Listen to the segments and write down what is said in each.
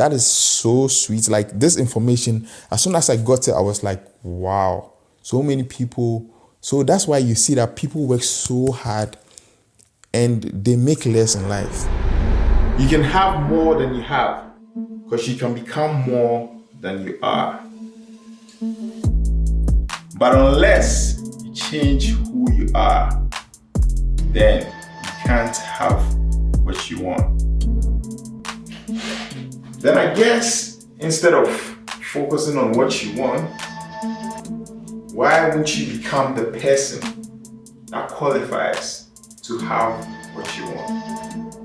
That is so sweet. Like this information, as soon as I got it, I was like, wow, so many people. So that's why you see that people work so hard and they make less in life. You can have more than you have because you can become more than you are. But unless you change who you are, then you can't have what you want. Then I guess instead of focusing on what you want, why won't you become the person that qualifies to have what you want?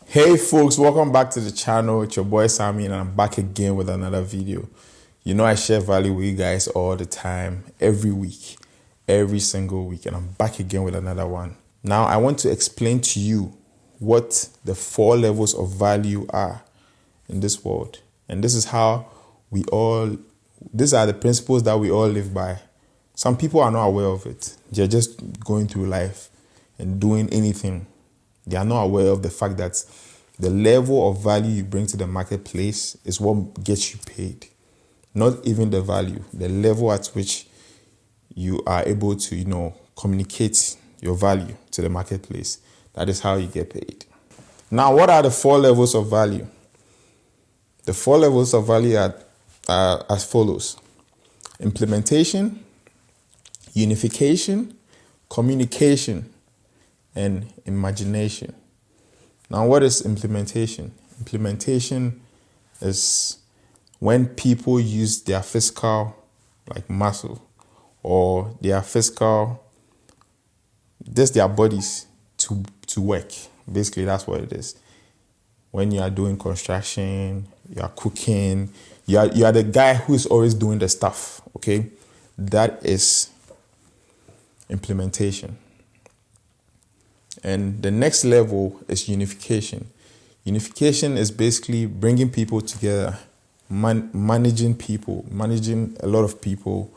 Hey folks, welcome back to the channel. It's your boy Sammy and I'm back again with another video. You know I share value with you guys all the time, every week, every single week, and I'm back again with another one. Now I want to explain to you what the 4 levels of value are in this world. And this is how these are the principles that we all live by. Some people are not aware of it. They're just going through life and doing anything. They are not aware of the fact that the level of value you bring to the marketplace is what gets you paid. Not even the value, the level at which you are able to, communicate your value to the marketplace. That is how you get paid. Now, what are the 4 levels of value? The 4 levels of value are as follows: implementation, unification, communication, and imagination. Now, what is implementation? Implementation is when people use their physical, like muscle, or their physical, just their bodies to work. Basically, that's what it is. When you are doing construction, you are cooking, you are the guy who is always doing the stuff, okay? That is implementation. And the next level is unification. Unification is basically bringing people together, managing people, managing a lot of people.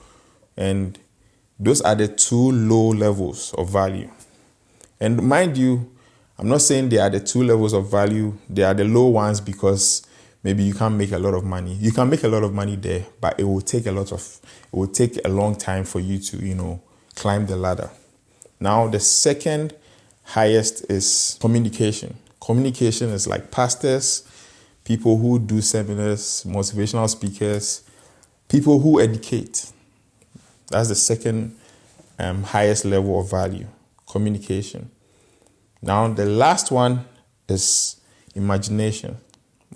And those are the 2 low levels of value. And mind you, I'm not saying they are the 2 levels of value. They are the low ones because maybe you can't make a lot of money. You can make a lot of money there, but it will take a long time for you to, climb the ladder. Now, the second highest is communication. Communication is like pastors, people who do seminars, motivational speakers, people who educate. That's the second highest level of value, communication. Now, the last one is imagination.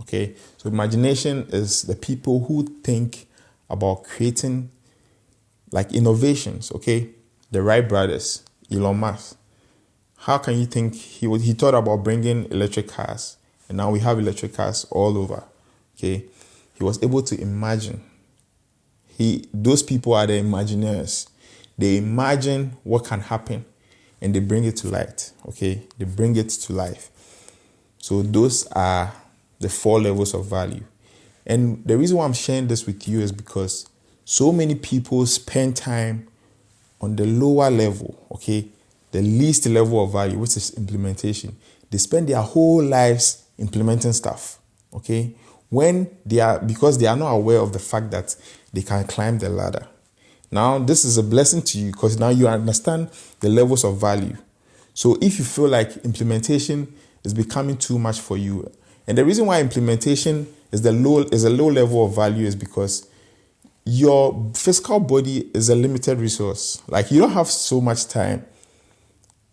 Okay, so imagination is the people who think about creating like innovations. Okay, the Wright brothers, Elon Musk. How can you think he thought about bringing electric cars, and now we have electric cars all over? Okay, he was able to imagine. Those people are the imagineers. They imagine what can happen, and they bring it to light. Okay, they bring it to life. So those are the 4 levels of value. And the reason why I'm sharing this with you is because so many people spend time on the lower level. Okay. The least level of value, which is implementation. They spend their whole lives implementing stuff, okay? Because they are not aware of the fact that they can climb the ladder. Now, this is a blessing to you because now you understand the levels of value. So if you feel like implementation is becoming too much for you, and the reason why implementation is a low level of value is because your physical body is a limited resource. Like you don't have so much time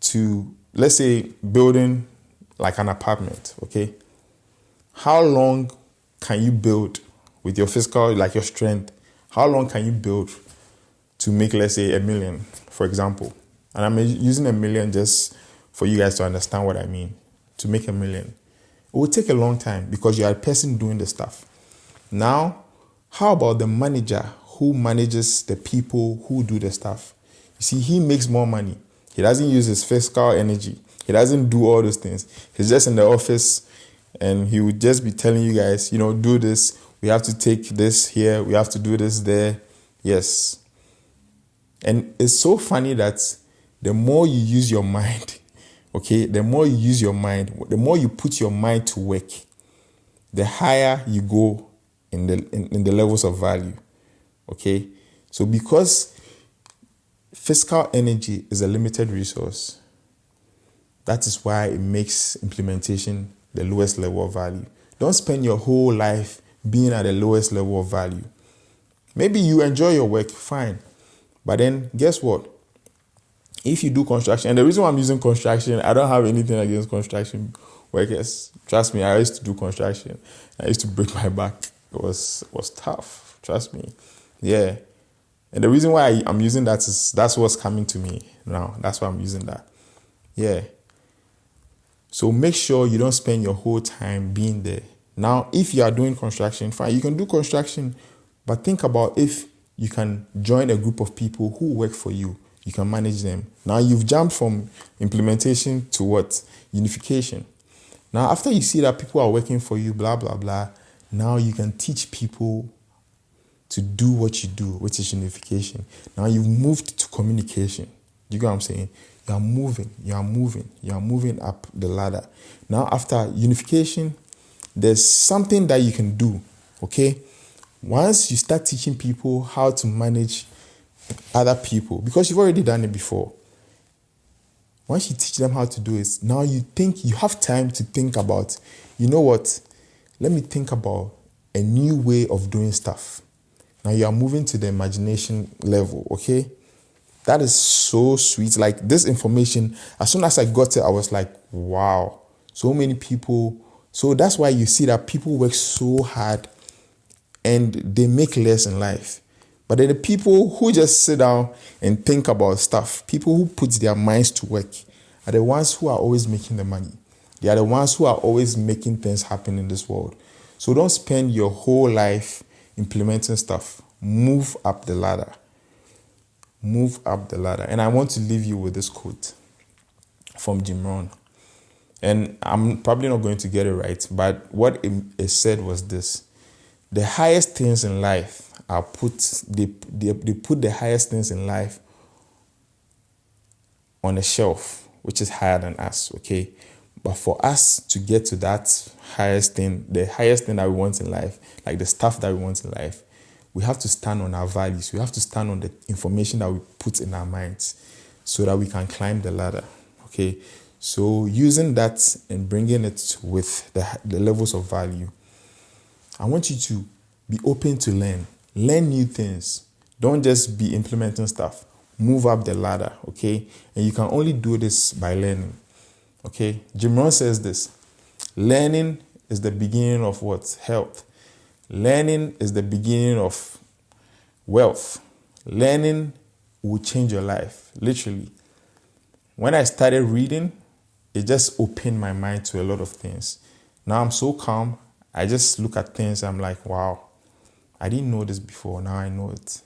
to, let's say, building like an apartment, okay? How long can you build with your physical, like your strength? How long can you build to make, let's say, $1 million, for example? And I'm using $1 million just for you guys to understand what I mean. To make $1 million. It will take a long time because you are a person doing the stuff. Now, how about the manager who manages the people who do the stuff? You see, he makes more money. He doesn't use his physical energy. He doesn't do all those things. He's just in the office and he would just be telling you guys, do this. We have to take this here. We have to do this there. Yes. And it's so funny that the more you use your mind, okay, the more you use your mind, the more you put your mind to work, the higher you go in the levels of value. Okay, so because physical energy is a limited resource, that is why it makes implementation the lowest level of value. Don't spend your whole life being at the lowest level of value. Maybe you enjoy your work, fine. But then guess what? If you do construction, and the reason why I'm using construction, I don't have anything against construction workers. Trust me, I used to do construction. I used to break my back. It was tough. Trust me. Yeah. And the reason why I'm using that is that's what's coming to me now. That's why I'm using that. Yeah. So make sure you don't spend your whole time being there. Now, if you are doing construction, fine, you can do construction, but think about if you can join a group of people who work for you. You can manage them. Now you've jumped from implementation to what? Unification. Now, after you see that people are working for you, blah, blah, blah, now you can teach people to do what you do, which is unification. Now you've moved to communication. You get what I'm saying? You are moving up the ladder. Now, after unification, there's something that you can do, okay? Once you start teaching people how to manage other people, because you've already done it before, once you teach them how to do it, now you have time to think about, you know what, let me think about a new way of doing stuff. Now you are moving to the imagination level, okay? That is so sweet. Like this information, as soon as I got it, I was like, wow, so many people. So that's why you see that people work so hard and they make less in life. But then the people who just sit down and think about stuff, people who put their minds to work, are the ones who are always making the money. They are the ones who are always making things happen in this world. So don't spend your whole life implementing stuff. Move up the ladder. Move up the ladder. And I want to leave you with this quote from Jim Rohn. And I'm probably not going to get it right, but what it said was this: the highest things in life are they put the highest things in life on a shelf, which is higher than us, okay? But for us to get to that highest thing, the highest thing that we want in life, like the stuff that we want in life, we have to stand on our values. We have to stand on the information that we put in our minds so that we can climb the ladder, okay? So using that and bringing it with the levels of value, I want you to be open to learn new things. Don't just be implementing stuff. Move up the ladder, okay? And you can only do this by learning, okay? Jim Rohn says this: learning is the beginning of what? Health. Learning is the beginning of wealth. Learning will change your life, literally. When I started reading, it just opened my mind to a lot of things. Now I'm so calm. I just look at things, I'm like, wow, I didn't know this before. Now I know it.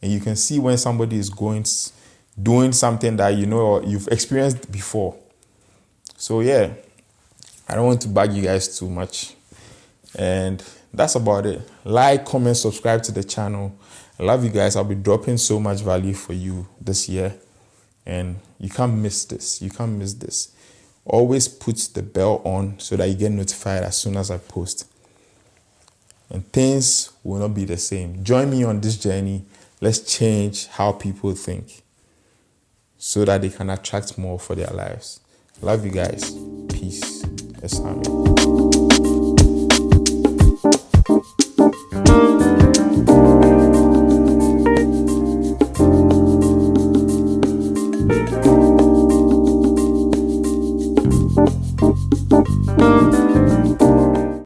And you can see when somebody is doing something that you know or you've experienced before. So yeah, I don't want to bug you guys too much. And that's about it. Like, comment, subscribe to the channel. I love you guys. I'll be dropping so much value for you this year. And you can't miss this. You can't miss this. Always put the bell on so that you get notified as soon as I post. And things will not be the same. Join me on this journey. Let's change how people think so that they can attract more for their lives. Love you guys. Peace. Esame.